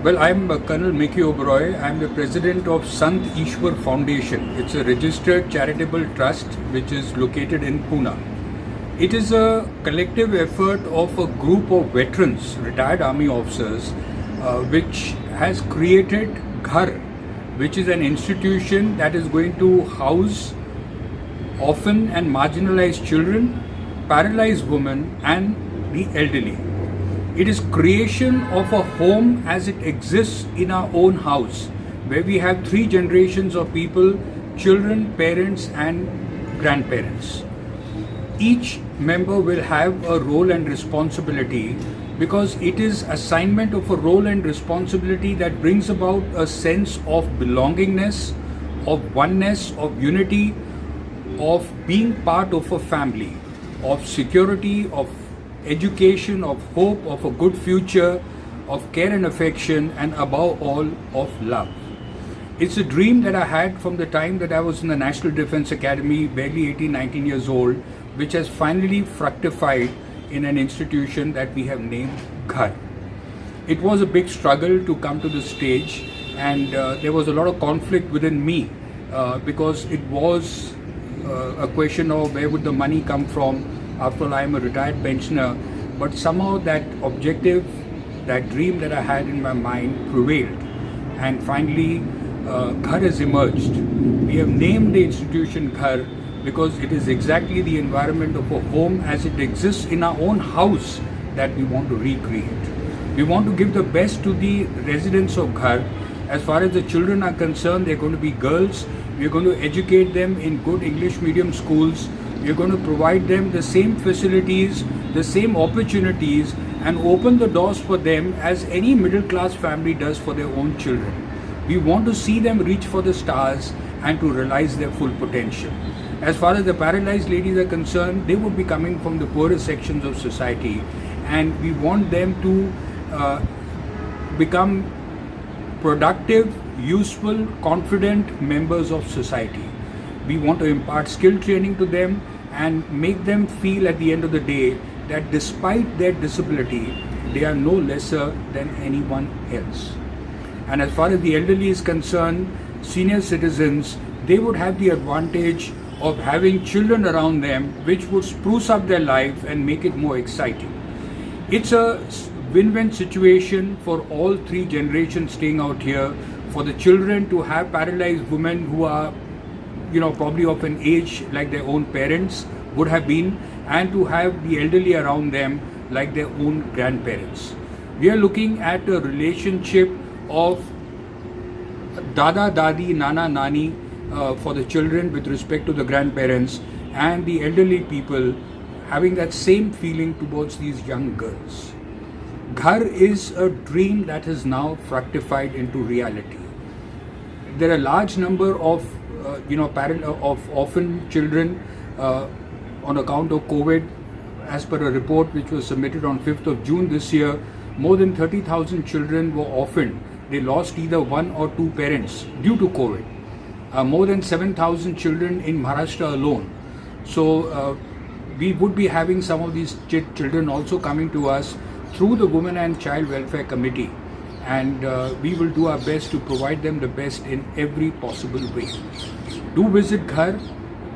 Well, I'm Colonel Mickey Oberoi. I'm the president of Sant Ishwar Foundation. It's a registered charitable trust which is located in Pune. It is a collective effort of a group of veterans, retired army officers, which has created Ghar, which is an institution that is going to house orphan and marginalized children, paralyzed women, and the elderly. It is creation of a home as it exists in our own house, where we have three generations of people: children, parents, and grandparents. Each member will have a role and responsibility, because it is assignment of a role and responsibility that brings about a sense of belongingness, of oneness, of unity, of being part of a family, of security, of education, of hope, of a good future, of care and affection, and above all, of love. It's a dream that I had from the time that I was in the National Defence Academy, barely 18, 19 years old, which has finally fructified in an institution that we have named Ghar. It was a big struggle to come to this stage, and there was a lot of conflict within me because it was a question of where would the money come from. After all, I am a retired pensioner, but somehow that objective, that dream that I had in my mind prevailed, and finally Ghar has emerged. We have named the institution Ghar because it is exactly the environment of a home as it exists in our own house that we want to recreate. We want to give the best to the residents of Ghar. As far as the children are concerned, they're going to be girls. We're going to educate them in good English medium schools. We're going to provide them the same facilities, the same opportunities, and open the doors for them as any middle class family does for their own children. We want to see them reach for the stars and to realize their full potential. As far as the paralyzed ladies are concerned, they would be coming from the poorest sections of society, and we want them to become productive, useful, confident members of society. We want to impart skill training to them and make them feel at the end of the day that despite their disability, they are no lesser than anyone else. And as far as the elderly is concerned, senior citizens, they would have the advantage of having children around them, which would spruce up their life and make it more exciting. It's a win-win situation for all three generations staying out here. For the children to have paralyzed women who are probably of an age like their own parents would have been, and to have the elderly around them like their own grandparents. We are looking at a relationship of Dada, Dadi, Nana, Nani for the children with respect to the grandparents, and the elderly people having that same feeling towards these young girls. Ghar is a dream that has now fructified into reality. There are a large number of orphan children on account of COVID. As per a report which was submitted on 5th of June this year, more than 30,000 children were orphaned. They lost either one or two parents due to COVID. More than 7,000 children in Maharashtra alone. So we would be having some of these children also coming to us through the Women and Child Welfare Committee, and we will do our best to provide them the best in every possible way. Do visit Ghar,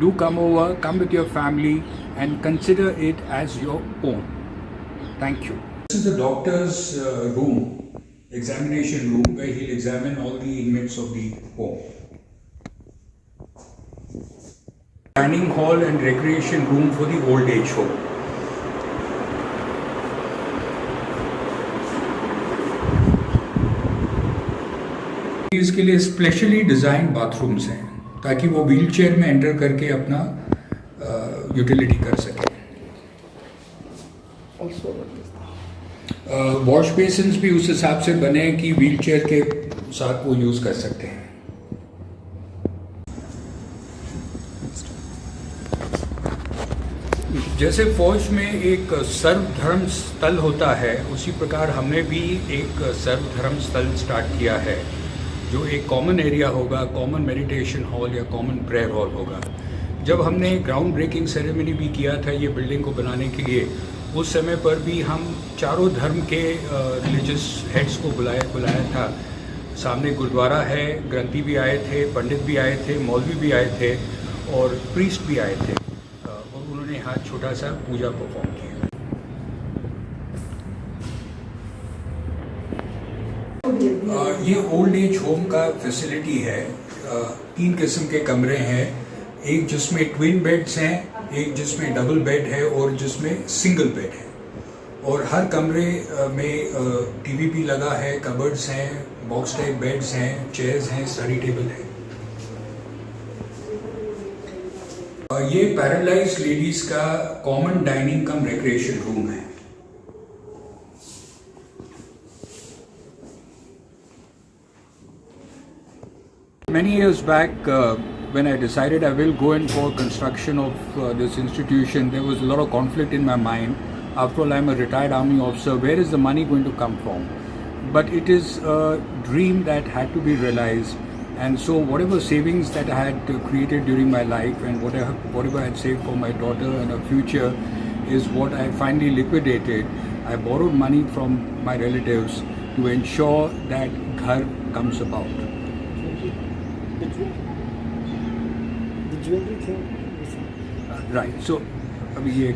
do come over, come with your family, and consider it as your own. Thank you. This is the doctor's room, examination room, where he'll examine all the inmates of the home. Dining hall and recreation room for the old age home. इसके लिए specially design bathrooms हैं ताकि वो wheel chair में enter करके अपना utility कर सके. वॉश बेसिन्स भी उस हिसाब से बने हैं कि व्हील चेयर के साथ वो यूज़ कर सकते हैं. जैसे फौज में एक सर्वधर्म स्थल होता है, उसी प्रकार हमने भी एक सर्वधर्म स्थल स्टार्ट किया है, जो एक कॉमन एरिया होगा, कॉमन मेडिटेशन हॉल या कॉमन प्रेयर हॉल होगा. जब हमने ग्राउंड ब्रेकिंग सेरेमनी भी किया था ये बिल्डिंग को बनाने के लिए, उस समय पर भी हम चारों धर्म के रिलीजियस हेड्स को बुलाया था। सामने गुरुद्वारा है, ग्रंथी भी आए थे, पंडित भी आए थे, मौलवी भी आए थे और प्रीस्ट भी आए थे और उन्होंने यहाँ छोटा सा पूजा परफॉर्म किया। ये ओल्ड एज होम का फैसिलिटी है। 3 किस्म के कमरे हैं, एक जिसमें ट्विन बेड्स हैं, एक जिसमें डबल बेड है और जिसमें सिंगल बेड है। और हर कमरे में टीवी भी लगा है, कबर्ड्स हैं, बॉक्स टाइप बेड्स हैं, चेयर्स हैं, स्टडी टेबल है। ये पैरालाइज्ड लेडीज का कॉमन डाइनिंग कम रिक्रिएशन रूम है। Many years back, when I decided I will go in for construction of this institution, there was a lot of conflict in my mind. After all, I'm a retired army officer. Where is the money going to come from? But it is a dream that had to be realized. And so whatever savings that I had created during my life and whatever I had saved for my daughter and her future is what I finally liquidated. I borrowed money from my relatives to ensure that Ghar comes about. The jewelry thing. Right. So, अभी ये